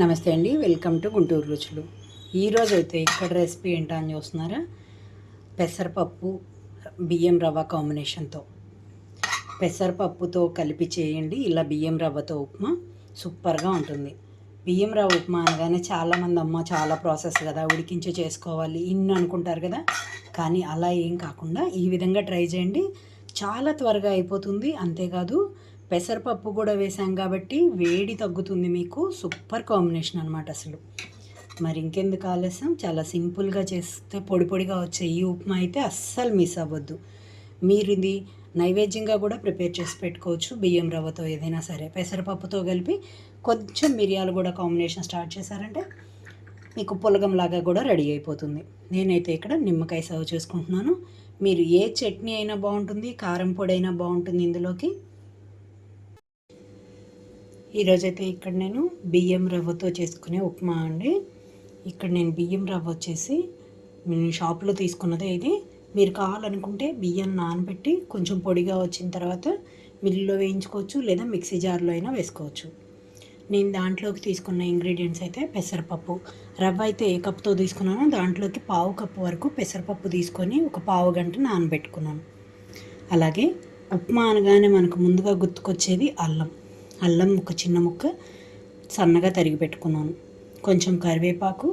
నమస్తే అండి, welcome to Guntur రుచులు. ఈరోజు అయితే ఇక్కడ రెసిపీ ఏంటో అని చూస్తున్నారా? పెసరపప్పు బియ్యం రవ్వ కాంబినేషన్తో పెసరపప్పుతో కలిపి చేయండి. ఇలా బియ్యం రవ్వతో ఉప్మా సూపర్గా ఉంటుంది. బియ్యం రవ్వ ఉప్మా అనగానే చాలామంది అమ్మ చాలా ప్రాసెస్ కదా, ఉడికించి చేసుకోవాలి ఇన్ని అనుకుంటారు కదా. కానీ అలా ఏం కాకుండా ఈ విధంగా ట్రై చేయండి, చాలా త్వరగా అయిపోతుంది. అంతేకాదు పెసరపప్పు కూడా వేసాం కాబట్టి వేడి తగ్గుతుంది మీకు. సూపర్ కాంబినేషన్ అనమాట అసలు. మరి ఇంకెందుకు ఆలస్యం, చాలా సింపుల్గా చేస్తే పొడి పొడిగా వచ్చే ఈ ఉప్మా అయితే అస్సలు మిస్ అవ్వద్దు. మీరు ఇది నైవేద్యంగా కూడా ప్రిపేర్ చేసి పెట్టుకోవచ్చు. బియ్యం రవ్వతో ఏదైనా సరే పెసరపప్పుతో కలిపి కొంచెం మిరియాలు కూడా కాంబినేషన్ స్టార్ట్ చేశారంటే మీకు పులగంలాగా కూడా రెడీ అయిపోతుంది. నేనైతే ఇక్కడ నిమ్మకాయ సర్వ్ చేసుకుంటున్నాను. మీరు ఏ చట్నీ అయినా బాగుంటుంది, కారం పొడి అయినా బాగుంటుంది ఇందులోకి. ఈరోజైతే ఇక్కడ నేను బియ్యం రవ్వతో చేసుకునే ఉప్మా అండి. ఇక్కడ నేను బియ్యం రవ్వ వచ్చేసి నేను షాప్లో తీసుకున్నదే ఇది. మీరు కావాలనుకుంటే బియ్యం నానబెట్టి కొంచెం పొడిగా వచ్చిన తర్వాత మిల్లులో వేయించుకోవచ్చు, లేదా మిక్సీ జార్లో అయినా వేసుకోవచ్చు. నేను దాంట్లోకి తీసుకున్న ఇంగ్రీడియంట్స్ అయితే పెసరపప్పు. రవ్వ అయితే ఏ కప్తో తీసుకున్నానో దాంట్లోకి పావు కప్పు వరకు పెసరపప్పు తీసుకొని ఒక పావు గంట నానబెట్టుకున్నాను. అలాగే ఉప్మా అనగానే మనకు ముందుగా గుర్తుకొచ్చేది అల్లం ఒక చిన్న ముక్క సన్నగా తరిగి పెట్టుకున్నాను. కొంచెం కరివేపాకు,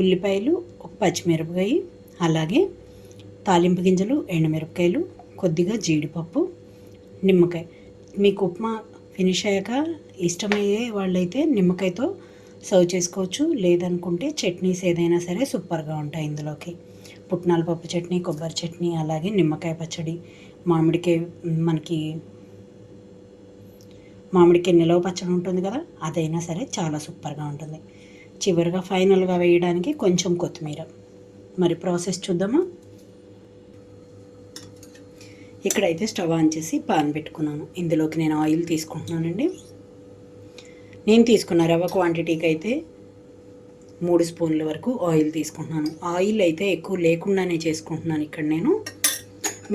ఉల్లిపాయలు, ఒక పచ్చిమిరపకాయ, అలాగే తాలింపు గింజలు, ఎండుమిరపకాయలు, కొద్దిగా జీడిపప్పు, నిమ్మకాయ. మీకు ఉప్మా ఫినిష్ అయ్యాక ఇష్టమయ్యే వాళ్ళైతే నిమ్మకాయతో సర్వ్ చేసుకోవచ్చు. లేదనుకుంటే చట్నీస్ ఏదైనా సరే సూపర్గా ఉంటాయి ఇందులోకి. పుట్నాల పప్పు చట్నీ, కొబ్బరి చట్నీ, అలాగే నిమ్మకాయ పచ్చడి, మామిడికాయ నిలవ పచ్చడి ఉంటుంది కదా, అదైనా సరే చాలా సూపర్గా ఉంటుంది. చివరిగా ఫైనల్గా వేయడానికి కొంచెం కొత్తిమీర. మరి ప్రాసెస్ చూద్దామా? ఇక్కడైతే స్టవ్ ఆన్ చేసి పాన్ పెట్టుకున్నాను. ఇందులోకి నేను ఆయిల్ తీసుకుంటున్నానండి. నేను తీసుకున్న రవ్వ క్వాంటిటీకి అయితే 3 స్పూన్ల వరకు ఆయిల్ తీసుకుంటున్నాను. ఆయిల్ అయితే ఎక్కువ లేకుండానే చేసుకుంటున్నాను ఇక్కడ నేను.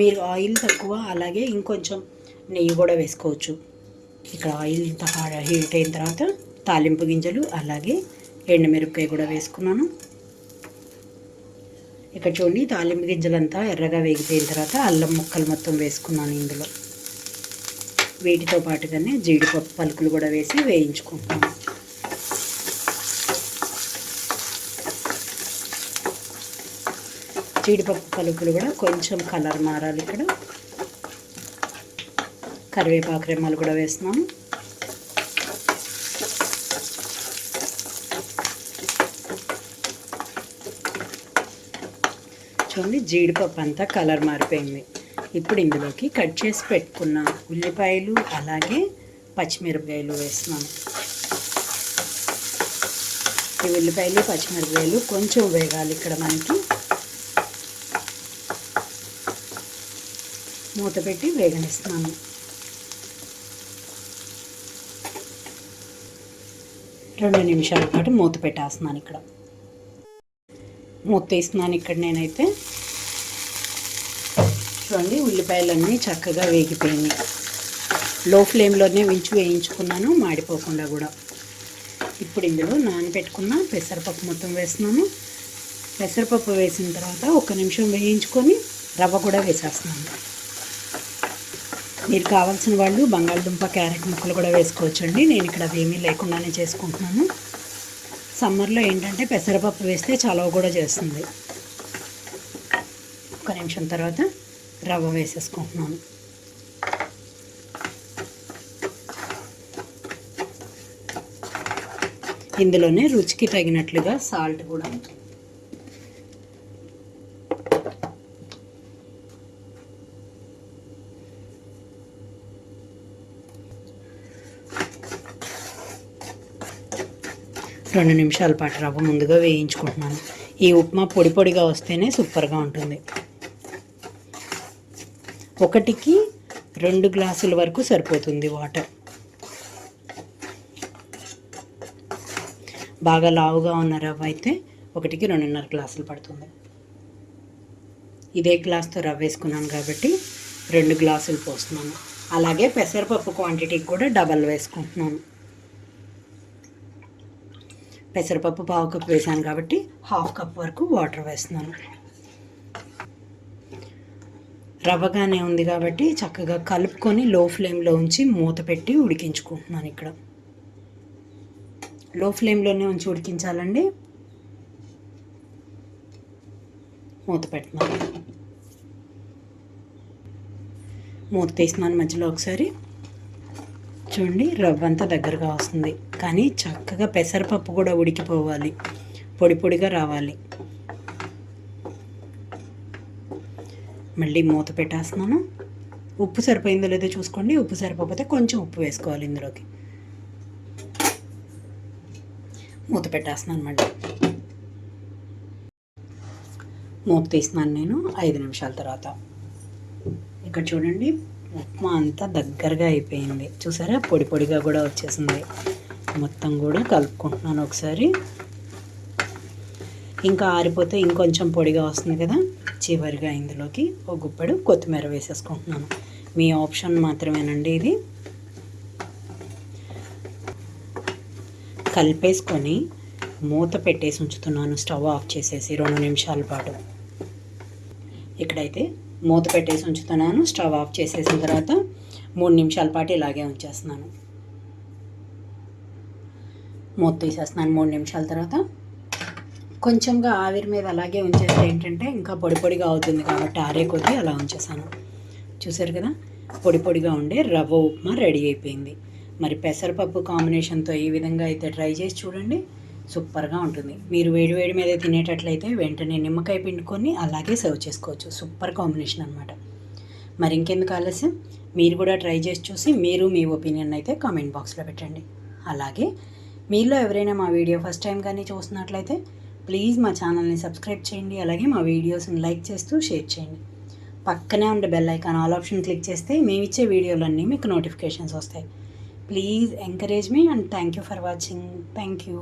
మీరు ఆయిల్ తక్కువ, అలాగే ఇంకొంచెం నెయ్యి కూడా వేసుకోవచ్చు. ఇక్కడ ఆయిల్ ఇంత హీట్ అయిన తర్వాత తాలింపు గింజలు, అలాగే ఎండుమిరపకాయ కూడా వేసుకున్నాను. ఇక్కడ చూడండి, తాలింపు గింజలంతా ఎర్రగా వేగిపోయిన తర్వాత అల్లం ముక్కలు మొత్తం వేసుకున్నాను ఇందులో. వీటితో పాటుగానే జీడిపప్పు పలుకులు కూడా వేసి వేయించుకుంటున్నాను. జీడిపప్పు పలుకులు కూడా కొంచెం కలర్ మారాలి. ఇక్కడ కరివేపాకు రెమ్మలు కూడా వేస్తున్నాను. చూడండి, జీడిపప్పు అంతా కలర్ మారిపోయింది. ఇప్పుడు ఇందులోకి కట్ చేసి పెట్టుకున్న ఉల్లిపాయలు, అలాగే పచ్చిమిరపకాయలు వేస్తున్నాను. ఈ ఉల్లిపాయలు పచ్చిమిరపకాయలు కొంచెం వేగాలి. ఇక్కడ మనకి మూత పెట్టి వేగనిస్తున్నాను. 2 నిమిషాల పాటు మూత పెట్టేస్తున్నాను. ఇక్కడ మూత తీస్తున్నాను. ఇక్కడ నేనైతే చూడండి, ఉల్లిపాయలన్నీ చక్కగా వేగిపోయినాయి. లో ఫ్లేమ్లోనే వేయించుకున్నాను, మాడిపోకుండా కూడా. ఇప్పుడు ఇందులో నానబెట్టుకున్న పెసరపప్పు మొత్తం వేస్తున్నాను. పెసరపప్పు వేసిన తర్వాత 1 నిమిషం వేయించుకొని రవ్వ కూడా వేసేస్తున్నాను. మీరు కావాల్సిన వాళ్ళు బంగాళదుంప, క్యారెట్ ముక్కలు కూడా వేసుకోవచ్చండి. నేను ఇక్కడ అవేమీ లేకుండానే చేసుకుంటున్నాను. సమ్మర్లో ఏంటంటే పెసరపప్పు వేస్తే చలవ కూడా చేస్తుంది. 1 నిమిషం తర్వాత రవ్వ వేసేసుకుంటున్నాను. ఇందులోనే రుచికి తగినట్లుగా సాల్ట్ కూడా. రెండు నిమిషాల పాటు రవ్వ ముందుగా వేయించుకుంటున్నాను. ఈ ఉప్మా పొడి పొడిగా వస్తేనే సూపర్గా ఉంటుంది. 1కి 2 గ్లాసుల వరకు సరిపోతుంది వాటర్. బాగా లావుగా ఉన్న రవ్వ అయితే 1కి 2.5 గ్లాసులు పడుతుంది. ఇదే గ్లాస్తో రవ్వ వేసుకున్నాను కాబట్టి 2 గ్లాసులు పోస్తున్నాను. అలాగే పెసరపప్పు క్వాంటిటీకి కూడా డబల్ వేసుకుంటున్నాను. పెసరపప్పు పావు కప్పు వేసాను కాబట్టి హాఫ్ కప్ వరకు వాటర్ వేస్తున్నాను. రవ్వగానే ఉంది కాబట్టి చక్కగా కలుపుకొని లో ఫ్లేమ్లో ఉంచి మూత పెట్టి ఉడికించుకుంటున్నాను. ఇక్కడ లో ఫ్లేమ్లోనే ఉంచి ఉడికించాలండి. మూత పెడుతున్నాను. మూత తీస్తున్నాను మధ్యలో ఒకసారి. చూడండి రవ్వ అంతా దగ్గరగా వస్తుంది, కానీ చక్కగా పెసరపప్పు కూడా ఉడికిపోవాలి, పొడి పొడిగా రావాలి. మళ్ళీ మూత పెట్టేస్తున్నాను. ఉప్పు సరిపోయిందో లేదో చూసుకోండి. ఉప్పు సరిపోతే కొంచెం ఉప్పు వేసుకోవాలి ఇందులోకి. మూత పెట్టేస్తున్నాను. మళ్ళీ మూత తీస్తున్నాను నేను 5 నిమిషాల తర్వాత. ఇక్కడ చూడండి ఉప్మా అంతా దగ్గరగా అయిపోయింది. చూసారా పొడి పొడిగా కూడా వచ్చేసింది. మొత్తం కూడా కలుపుకుంటున్నాను ఒకసారి. ఇంకా ఆరిపోతే ఇంకొంచెం పొడిగా వస్తుంది కదా. చివరిగా ఇందులోకి ఒక గుప్పెడు కొత్తిమీర వేసేసుకుంటున్నాను. మీ ఆప్షన్ మాత్రమేనండి ఇది. కలిపేసుకొని మూత పెట్టేసి ఉంచుతున్నాను, స్టవ్ ఆఫ్ చేసేసి 2 నిమిషాల పాటు. ఇక్కడైతే మూత పెట్టేసి ఉంచుతున్నాను. స్టవ్ ఆఫ్ చేసేసిన తర్వాత 3 నిమిషాల పాటు ఇలాగే ఉంచేస్తున్నాను. మూత తీసేస్తున్నాను 3 నిమిషాల తర్వాత. కొంచెంగా ఆవిరి మీద అలాగే ఉంచేస్తే ఏంటంటే ఇంకా పొడి పొడిగా అవుతుంది కాబట్టి ఆరే కొద్దీ అలా ఉంచేసాను. చూసారు కదా పొడి పొడిగా ఉండే రవ్వ ఉప్మా రెడీ అయిపోయింది. మరి పెసరపప్పు కాంబినేషన్తో ఈ విధంగా అయితే ట్రై చేసి చూడండి, సూపర్గా ఉంటుంది. మీరు వేడి వేడి మీద తినేటట్లయితే వెంటనే నిమ్మకాయ పిండుకొని అలాగే సర్వ్ చేసుకోవచ్చు. సూపర్ కాంబినేషన్ అనమాట. మరి ఇంకెందుకు ఆలస్యం, మీరు కూడా ట్రై చేసి చూసి మీరు మీ ఒపీనియన్ అయితే కామెంట్ బాక్స్లో పెట్టండి. అలాగే మీలో ఎవరైనా మా వీడియో ఫస్ట్ టైం కానీ చూస్తున్నట్లయితే ప్లీజ్ మా ఛానల్ని సబ్స్క్రైబ్ చేయండి. అలాగే మా వీడియోస్ని లైక్ చేస్తూ షేర్ చేయండి. పక్కనే ఉండే bell icon all option click చేస్తే మేము ఇచ్చే వీడియోలన్నీ మీకు నోటిఫికేషన్స్ వస్తాయి. Please encourage me and thank you for watching. Thank you.